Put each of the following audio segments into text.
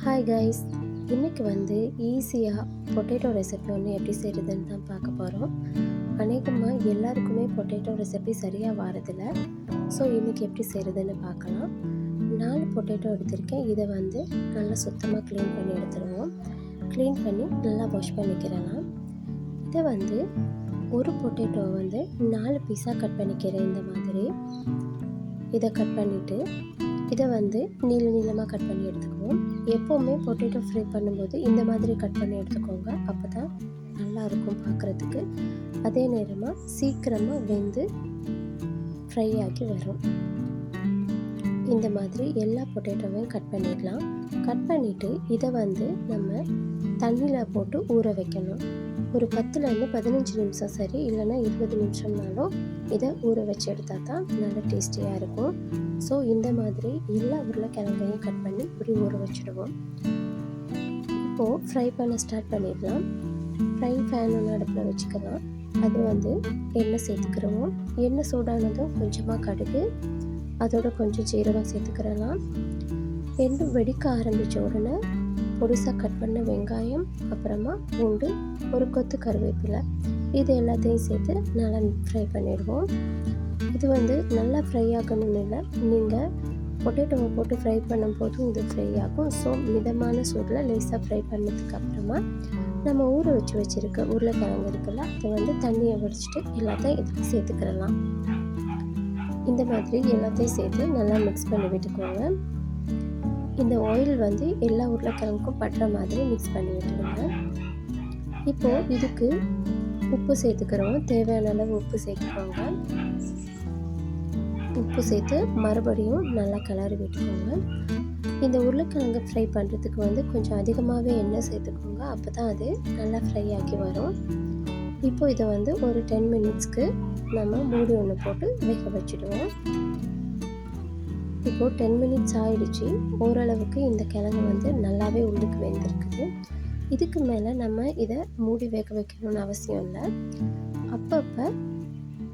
Hi guys, இன்றைக்கி ஈஸியாக potato recipe ஒன்று எப்படி செய்கிறதுன்னு தான் பார்க்க போகிறோம். அநேகமாக எல்லாருக்குமே பொட்டேட்டோ ரெசிபி சரியாக வரதில்ல. ஸோ இன்றைக்கி எப்படி செய்கிறதுன்னு பார்க்கலாம். 4 பொட்டேட்டோ எடுத்திருக்கேன். இதை நல்லா சுத்தமாக க்ளீன் பண்ணி எடுத்துருவோம். க்ளீன் பண்ணி நல்லா வாஷ் பண்ணிக்கிறலாம். இதை ஒரு பொட்டேட்டோவை 4 பீஸாக கட் பண்ணிக்கிறேன். இந்த மாதிரி இதை கட் பண்ணிவிட்டு இதை நீளமாக கட் பண்ணி எடுத்துக்குவோம். எப்போவுமே பொட்டேட்டோ ஃப்ரை பண்ணும்போது இந்த மாதிரி கட் பண்ணி எடுத்துக்கோங்க. அப்போ தான் நல்லாயிருக்கும் பார்க்குறதுக்கு. அதே நேரமாக சீக்கிரமாக வெந்து ஃப்ரை ஆகி வரும். இந்த மாதிரி எல்லா பொட்டேட்டோவையும் கட் பண்ணிடலாம். கட் பண்ணிவிட்டு இதை நம்ம தண்ணியில் போட்டு ஊற வைக்கணும். ஒரு 10லேருந்து 15 நிமிஷம் சரி, இல்லைன்னா 20 நிமிஷம்னாலும் இதை ஊற வச்சு எடுத்தால் தான் நல்லா டேஸ்டியாக இருக்கும். ஸோ இந்த மாதிரி எல்லா உருளைக்கிழங்கையும் கட் பண்ணி இப்படி ஊற வச்சுடுவோம். இப்போது ஃப்ரை பண்ண ஸ்டார்ட் பண்ணிடலாம். ஃப்ரைங் பேன் ஒன்று அடுப்பில் வச்சுக்கலாம். அது எண்ணெய் சேர்த்துக்கிறோம். எண்ணெய் சூடானதும் கொஞ்சமாக கடுகு, அதோட கொஞ்சம் ஜீரகம் சேர்த்துக்கிறலாம். ரெண்டும் வெடிக்க ஆரம்பித்த உடனே பொடிசாக கட் பண்ண வெங்காயம், அப்புறமா பூண்டு, ஒரு கொத்து கருவேப்பிலை, இது எல்லாத்தையும் சேர்த்து நல்லா ஃப்ரை பண்ணிடுவோம். இது நல்லா ஃப்ரை ஆகணும்னு இல்லை, நீங்கள் பொட்டேட்டோவை போட்டு ஃப்ரை பண்ணும்போதும் இது ஃப்ரை ஆகும். ஸோ மிதமான சூடில் லேசாக ஃப்ரை பண்ணதுக்கு அப்புறமா நம்ம ஊற வச்சுருக்க உருளைக்கிழங்கு இருக்குல்ல, அதை தண்ணியை வடிச்சிட்டு எல்லாத்தையும் இதில் சேர்த்துக்கிறலாம். இந்த மாதிரி எல்லாத்தையும் சேர்த்து நல்லா மிக்ஸ் பண்ணி விட்டுக்கோங்க. இந்த ஆயில் எல்லா உருளைக்கிழங்குக்கும் படுற மாதிரி மிக்ஸ் பண்ணி விட்டுருங்க. இப்போது இதுக்கு உப்பு சேர்த்துக்கிறோம். தேவையான அளவு உப்பு சேர்த்துக்கோங்க. உப்பு சேர்த்து மறுபடியும் நல்லா கிளறி விட்டுக்கோங்க. இந்த உருளைக்கிழங்கு ஃப்ரை பண்ணுறதுக்கு கொஞ்சம் அதிகமாகவே எண்ணெய் சேர்த்துக்கோங்க. அப்போ தான் அது நல்லா ஃப்ரை ஆகி வரும். இப்போது இதை ஒரு 10 மினிட்ஸ்க்கு நம்ம மூடி ஒன்று போட்டு வேக வச்சுடுவோம். இப்போது 10 மினிட்ஸ் ஆகிடுச்சு. ஓரளவுக்கு இந்த கிழங்கு நல்லாவே உள்ளுக்கு வெந்திருக்குது. இதுக்கு மேலே நம்ம இதை மூடி வேக வைக்கணும்னு அவசியம் இல்லை. அப்பப்போ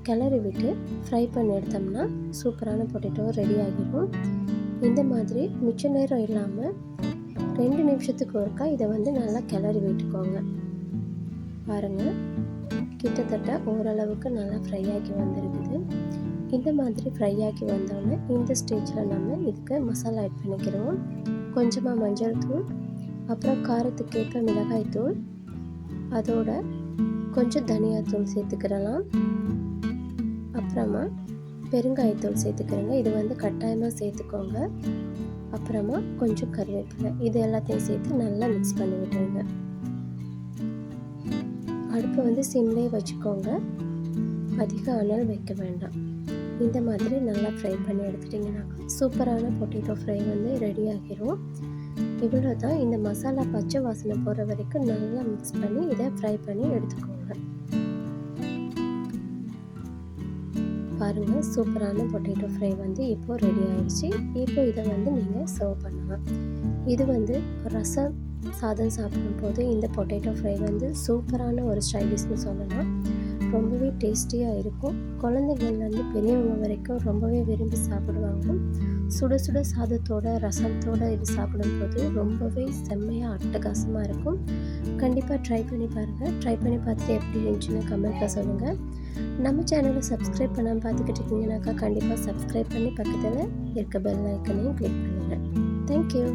கிளறி விட்டு ஃப்ரை பண்ணி எடுத்தோம்னா சூப்பரான பொட்டேட்டோ ரெடி ஆகிடும். இந்த மாதிரி மிச்ச நேரம் இல்லாமல் 2 நிமிஷத்துக்கு ஒருக்கா இதை நல்லா கிளறி விட்டுக்கோங்க. பாருங்கள், கிட்டத்தட்ட ஓரளவுக்கு நல்லா ஃப்ரை ஆகி வந்திருக்குது. இந்த மாதிரி ஃப்ரை ஆகி வந்தோடனே இந்த ஸ்டேஜில் நம்ம இதுக்கு மசாலா ஆட் பண்ணிக்கிறோம். கொஞ்சமாக மஞ்சள் தூள், அப்புறம் காரத்துக்கேற்ற மிளகாய் தூள், அதோட கொஞ்சம் தனியாத்தூள் சேர்த்துக்கிறலாம். அப்புறமா பெருங்காயத்தூள் சேர்த்துக்கிறேங்க. இது கட்டாயமாக சேர்த்துக்கோங்க. அப்புறமா கொஞ்சம் கருவேப்பிலை, இது எல்லாத்தையும் சேர்த்து நல்லா மிக்ஸ் பண்ணி விட்டுருங்க. அடுப்பு சிம்லேயே வச்சுக்கோங்க. அதிக அனல் வைக்க வேண்டாம். இந்த மாதிரி நல்லா ஃப்ரை பண்ணி எடுத்துட்டிங்கன்னா சூப்பரான பொட்டேட்டோ ஃப்ரை ரெடி ஆகிரும். இவ்வளோ தான். இந்த மசாலா பச்சை வாசனை போகிற வரைக்கும் நல்லா மிக்ஸ் பண்ணி இதை ஃப்ரை பண்ணி எடுத்துக்கோங்க. பாருங்கள், சூப்பரான பொட்டேட்டோ ஃப்ரை இப்போது ரெடி ஆகிடுச்சு. இப்போ இதை நீங்கள் சர்வ் பண்ணலாம். இது ரசம் சாதம் சாப்பிடும்போது இந்த பொட்டேட்டோ ஃப்ரை சூப்பரான ஒரு ஸ்டைலிஷ்னு சொல்லலாம். ரொம்பவே டேஸ்டியாக இருக்கும். குழந்தைங்கள்லேருந்து பெரியவங்க வரைக்கும் ரொம்பவே விரும்பி சாப்பிடுவாங்க. சுட சுட சாதத்தோட ரசத்தோடு இது சாப்பிடும்போது ரொம்பவே செம்மையாக அட்டகாசமாக இருக்கும். கண்டிப்பாக ட்ரை பண்ணி பாருங்கள். ட்ரை பண்ணி பார்த்துட்டு எப்படி இருந்துச்சுன்னு கமெண்ட்டில் சொல்லுங்கள். நம்ம சேனலை சப்ஸ்கிரைப் பண்ணாமல் பார்த்துக்கிட்டு இருக்கீங்கன்னாக்கா கண்டிப்பாக சப்ஸ்கிரைப் பண்ணி பக்கத்தில் இருக்க பெல் ஐக்கனையும் கிளிக் பண்ணுங்கள். தேங்க்யூ.